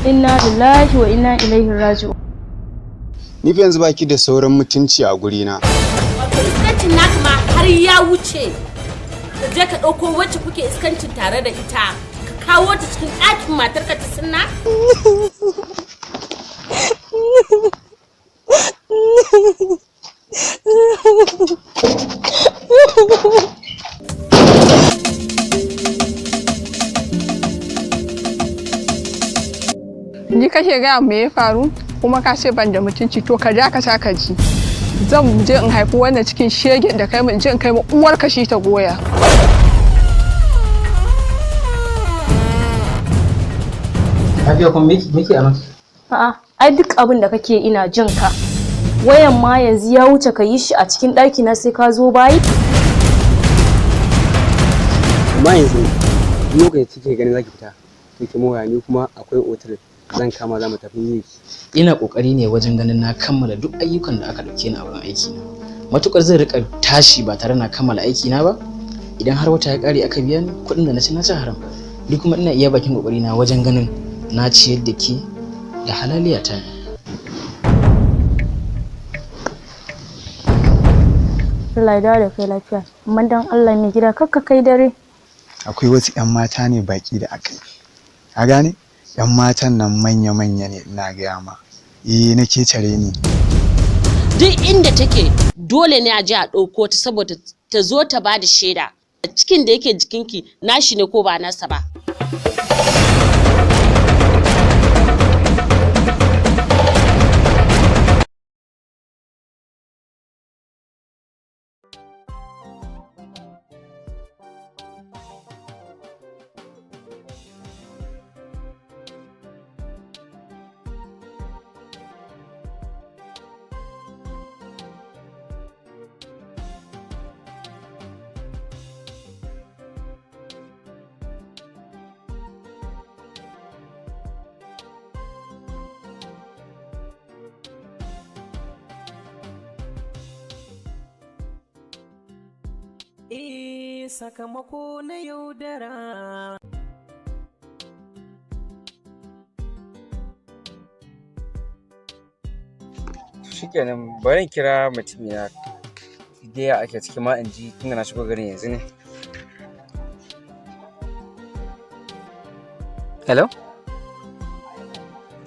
Inna lillahi wa inna ilaihi raji'un. Ni fa yanzu baki da sauran mutunci a gurina. Wato iskancin naka ma har ya wuce. Ka je ka ɗauko wacce kuke iskancin tare da ita. Ka kawo ta cikin ɗakin matarka ta sunna. Ni kake gaya me ya faru kuma ka ce ban da mutunci to ka ja ka saka ji. Zan je in haifi wannan cikin shegen da kai mu je in kai mu uwar kashi ta goya. Hajiya kun miki anan? A'a, ai duk abin da kake ina jin ka. Wayan ma yanzu ya wuce ka yi shi a cikin ɗaki na sai ka zo bayi. Amma yanzu lokaci kike ganin zaki fita. Kike moya ni kuma akwai otal zan kama za mu tafi yi. Ina kokari ne wajen ganin na kammala duk ayyukan da aka dauke ni a wurin aiki na. Matukar zan rika tashi ba tare na kammala aiki na ba. Idan har wata ya kare aka biya ni kuɗin da na ci haram. Ni kuma ina iya bakin kokari na wajen ganin na ciyar da ke da halaliyata. Allah ya dawo da kai lafiya. Amma dan Allah ne gida kakka kai dare. Akwai wasu 'yan mata ne baki da aka yi. Ka gane? 'Yan matan nan manya-manya ne ina gaya ma. Na tare ni. Duk inda take dole ne a je a ɗauko ta saboda ta zo ta ba da shaida. Cikin da yake jikinki nashi ne ko ba nasa ba. Sakamako na yaudara. Shikenan bari kira mutum ya da ake ciki ma in ji tunda na shigo garin yanzu ne. Hello?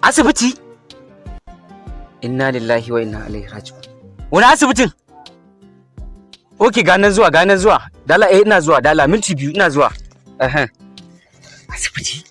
Asibiti? Inna lillahi wa inna ilaihi raji'un. Wani asibitin? Ok, ganan zuwa. Dala ina zuwa, dala minti 2 ina zuwa. Asibiti.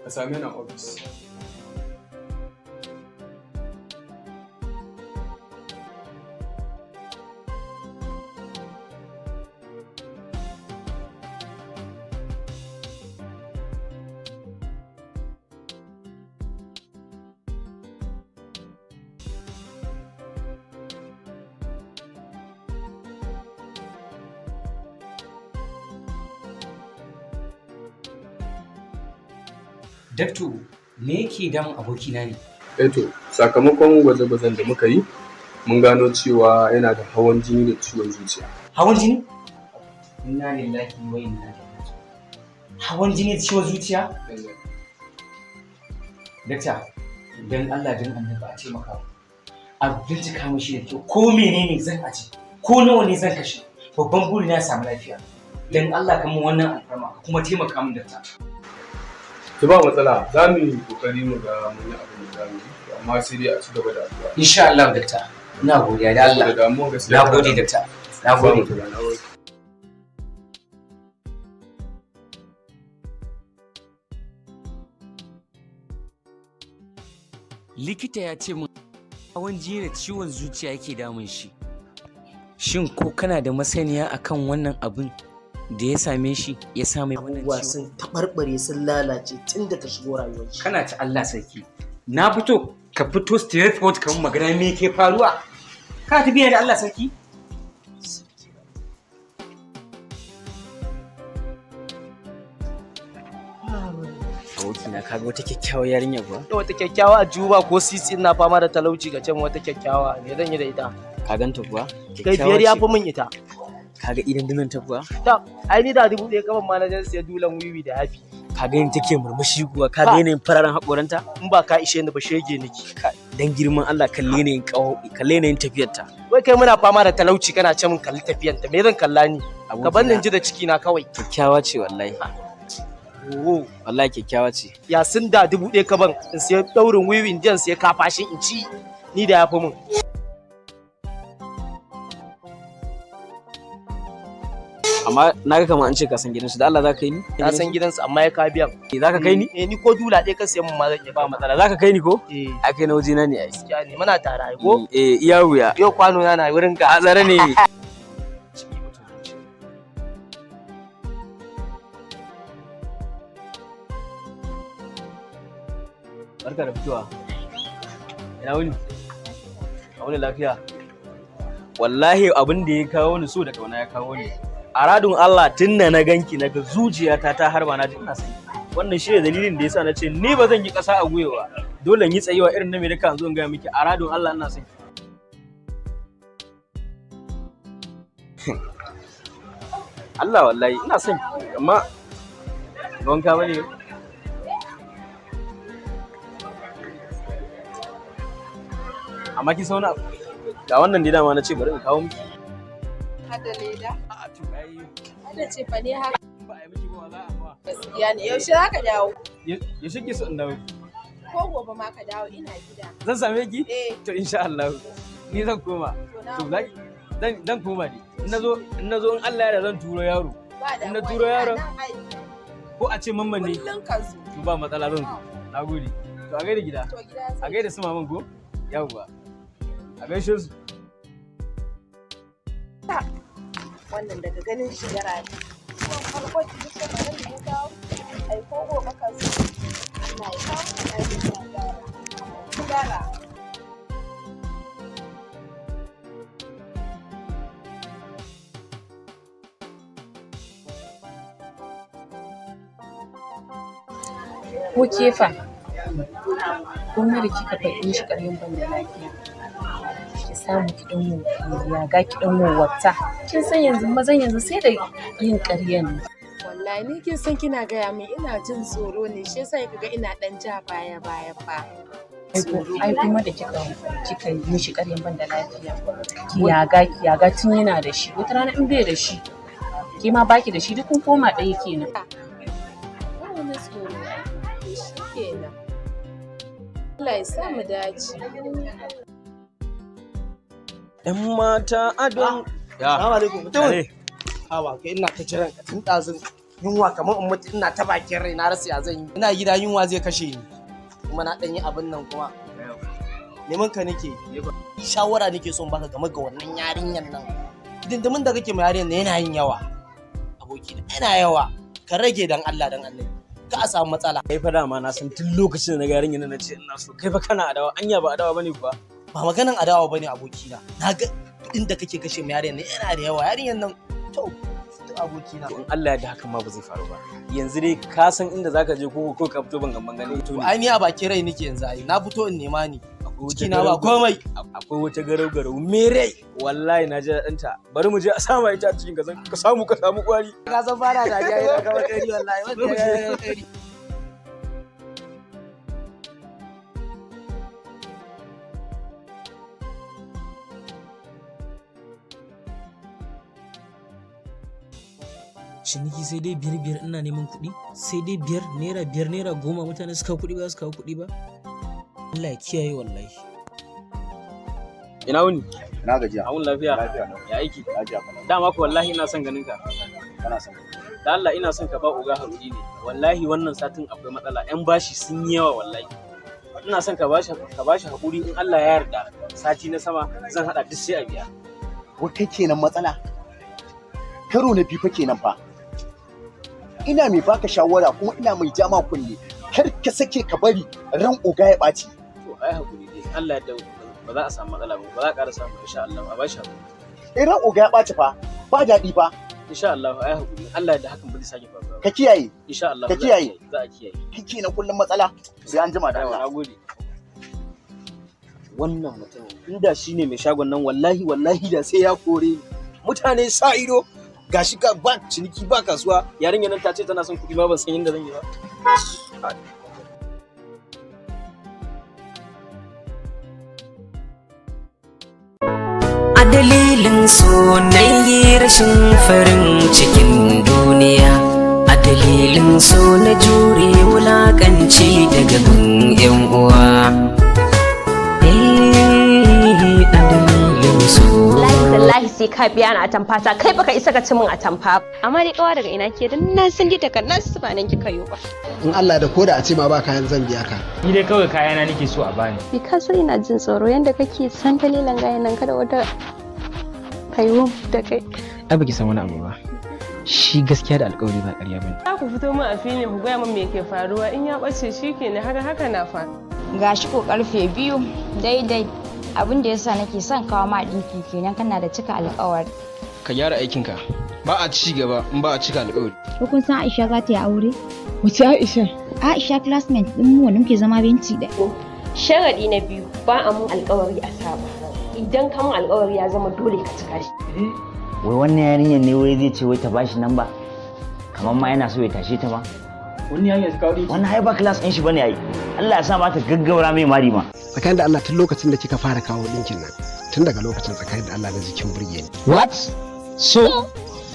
Ka same ni a ofis. Dakto, me yake damun abokina ne? Sakamakon gwaje-gwajen da muka yi, mun gano cewa yana da hawan jini da ciwon zuciya. Hawan jini? Inna lillahi wa inna ilaihi raji'un. Hawan jini da ciwon zuciya? Dakta, dan Allah dan annabi a taimaka. A bincika mishi da kyau ko menene zan aje, ko nawa ne zan kashe. Babban buri na samu lafiya. Dan Allah ka mun wannan alfarma ka kuma taimaka min dakta. Ki ba matsala, za mu yi kokari mu ga mun yi abin da za mu yi, amma sai dai a ci gaba da addu'a. Insha Allah dakta. Ina godiya da Allah. Na gode dakta. Na gode. Likita ya ce min hawan jini da ciwon zuciya yake damun shi. Shin ko kana da masaniya akan wannan abin da ya same shi ya same wannan abubuwa ciwo? sun tabarbare sun lalace tun da ka shigo rayuwar shi. Kana ta Allah sarki. Na fito ka fito straight forward ka mun magana me ke faruwa? Ka tafiya da Allah sarki? Abokina kaga wata kyakkyawar yarinya ba? Da wata kyakkyawa a juba ko sisi ina fama da talauci ga can wata kyakkyawa ne zan yi da ita. Ka ganta kuwa? Kai biyar ya fi min ita. Kaga idan dinan ta kuwa? Ta ai ni da 1000 kaman ma na jan siya dulan wiwi da yafi. Kaga yin take murmushi kuwa kaga yanayin fararen hakoranta? In ba ka ishe ni ba shege niki. Dan girman Allah kalle ne yin tafiyarta. Wai kai muna fama da talauci kana ce min kalli tafiyanta me zan kalla ni? Ka bar ni ji da ciki na kawai. Kyakkyawa ce wallahi. Wallahi kyakkyawa ce. Ya sun da 1000 kaban in siya daurin wiwi in jan siya kafashin in ci ni da yafi min. Amma naga kamar an ce ka san gidansu da Allah za ka kai ni? Na san gidansu amma ya ka biyan. Za ka kai ni? Ni ko dula ɗaya ka siya mun ma zan iya Ba matsala za ka kai ni ko? Eh. A kai na waje na ne ai. Gaskiya ne muna tare ai ko? Iya wuya. Yau kwano na wurin ka. A tsare ne. Barka da fitowa. Ina wuni? A wuni lafiya. Wallahi abin da ya kawo ni so da kauna ya kawo ni. A radun Allah tun da na ganki na ga zuciyata ta harba na ji ina san. Wannan shi ne dalilin da yasa na ce ni ba zan yi ƙasa a gwiwa. Dole in yi tsayewa irin na Amerika zo in ga miki a radun Allah ina san. Allah wallahi ina son amma wanka bane. Amma kin sauna ga wannan dai dama na ce bari in kawo miki. Hada leda. A to ai Hada ce fa ne haka. ba ai miki ba za a ba. Gaskiya ne. Yaushe za ka dawo? Ya shige su in dawo. Ko gobe ma ka dawo ina gida. Zan same ki? Eh. To insha Allah. Ni zan koma. To zaki dan koma ne. In nazo in Allah ya yarda zan turo yaro. In na turo yaro ko a ce mamman ne. Kullun ka zo. To ba matsala zan zo. Nagode. To a gaida gida. To gida sai. A gaida su maman go? Yawwa. A gaishe su. Wannan daga ganin shi yara ne. Kuma farko ki duk da nan da ya dawo. Ai ko gobe ka zo. Allah ya kawo ka da Yaudara. Ko kefa kuma da kika faɗi shi ƙaryan ban da lafiya ki samu ki ɗan ya ga ki ɗan wata kin san yanzu mazan yanzu sai da yin ƙaryan ne. Wallahi ni kin san kina gaya min ina jin tsoro ne shi yasa kaga ina dan ja baya fa. Ai kuma da kika yi mishi ƙaryan ban da lafiya ki yaga tun yana da shi wata rana in bai da shi ki ma baki da shi duk kun koma ɗaya kenan. Wani tsoro shi kenan. Allah ya sa mu dace. ‘Yan mata adon. Assalamu alaikum. Mutum. Hawa kai ina ta jiran ka tun ɗazun yunwa kamar in mutu ina ta bakin rai na rasa ya zan yi. Ina gida yunwa zai kashe ni. Kuma na ɗan yi abin nan kuma. Neman ka nake. Shawara nake son baka game ga wannan yarinyan nan. Dindimin da kake ma yarinyan nan yana yin yawa. Aboki yana yawa. Ka rage dan Allah dan Annabi. Ka a samu matsala. Kai fa dama na san tun lokacin da na ga yarinyar na ce ina so kai fa kana adawa anya ba adawa bane kuwa. Ba maganan adawa bane abokina. Na ga inda kake kashe ma yarinyan nan yana da yawa. Yarinyan nan to abokina. In Allah ya da hakan ma ba zai faru ba. Yanzu dai ka san inda zaka je ko ka fito ban gane to. Ai ni a bakin rai nake yanzu ai. Na fito in nema ni. Cikina ba komai. Akwai wata garau mere wallahi na ji daɗinta bari mu je a sama ita a cikin ka samu kwari. Ka san fara dariya yana kama kari wallahi wanda ya kari. Ciniki sai dai biyar ina neman kuɗi sai dai naira biyar naira goma mutane su kawo kuɗi ba su kawo kuɗi ba Allah ya kiyaye wallahi. Ina wuni? Na gajiya. Awun lafiya? Ya aiki? Dama ko wallahi ina son ganin ka. Kana son. Da Allah ina son ka ba uga haƙuri ne. Wallahi wannan satin akwai matsala. 'Yan bashi sun yi yawa wallahi. Ina son ka bashi haƙuri in Allah ya yarda sati na sama zan haɗa duk sai a biya. Wai kai kenan matsala? Karo na biyu fa kenan fa. Ina mai baka shawara kuma ina mai jama kunne. Kar ka sake ka bari ran oga ya ɓaci. To ai hakuri dai. Allah ya ba za a samu matsala ba. Ba za a ƙara samu insha Allah. A bashi hakuri. Ran oga ya ɓaci fa. Ba daɗi fa. Insha Allah ai hakuri. Allah ya da hakan ba zai sake faruwa. Ka kiyaye. Insha Allah. Ka kiyaye. Za a kiyaye. Kike na kullum matsala. Sai an jima da Allah. Nagode. Wannan mutum inda shine mai shagon nan wallahi da sai ya kore ni. Mutane sa ido gashi ka ba ciniki ba kasuwa yarinya nan ta ce tana son kuɗi ma ban san yadda zan yi ba. A dalilin so na yi rashin farin cikin duniya, a dalilin so na jure wulakanci daga gun 'yan uwa. Wallahi sai ka biya ni atamfa ta, kai baka isa ka ci min atamfa. Amma dai kawa daga ina ke dan na san dai daga nan su ba nan kika yo ba. In Allah da koda a ce ma ba kayan zan biya ka. Ni dai kawai kayana nake so a bani. Bi ka so ina jin tsoro yanda kake san dalilan gayan nan kada wata kaiwo da kai. Ai baki san wani abu ba. Shi gaskiya da alƙawari ba ƙarya bane. Za ku fito min a fili ku gaya min me ke faruwa, in ya ɓace shi kenan haka na faru. Gashi ko karfe 2 daidai. Abin da yasa nake son kawo ma dinki kenan kana da cika alƙawari. Ka gyara aikinka. Ba a ci gaba in ba a cika alƙawari. Ko kun san Aisha za ta yi aure? Wace Aisha? Aisha classmate din mu wanda muke zama benci da. Sharadi na biyu ba a mun alƙawari a saba. Idan ka mun alƙawari ya zama dole ka cika shi. Wai wannan yarinyar ne wai zai ce wai ta bashi namba? Kamar ma yana so ya tashe ta ma. Wani hanyar ta kawo ɗinki? Wannan ai ba class ɗin shi bane ai. Allah ya sa mata gaggaura mai mari ma. Tsakanin da Allah tun lokacin da kika fara kawo ɗinkin nan, tun daga lokacin tsakanin da Allah na jikin burge ni. What? So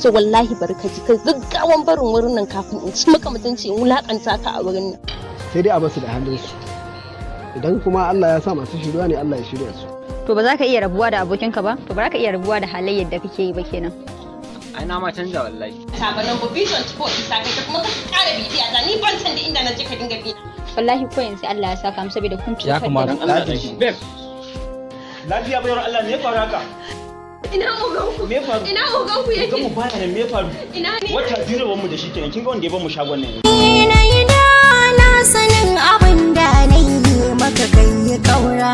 wallahi barka ji kai gaggawan barin wurin nan kafin in ci maka mutunci in wulakanta ka a wurin nan. Sai dai a basu da halin su. Idan kuma Allah ya sa masu shirya ne Allah ya shirya su. To ba za ka iya rabuwa da abokinka ba? To ba za ka iya rabuwa da halayyar da kake yi ba kenan. Ai na ma canja wallahi. Sabanin gobe 24 isa kai kuma ka kara bidiya ta ni ban san da inda na je ka dinga bi. Wallahi ko yanzu Allah ya saka mu saboda kun ya kamata Allah ya shi. Babe. Lafiya bayar Allah me ya faru haka? Ina oganku. Me faru? Ina oganku yake. Oganmu baya nan me faru? Ina ne? Wata biyu mu da shi kenan kin ga wanda ya bar mu shagon nan. Ina yi da na sanin abin da na yi maka kai kaura.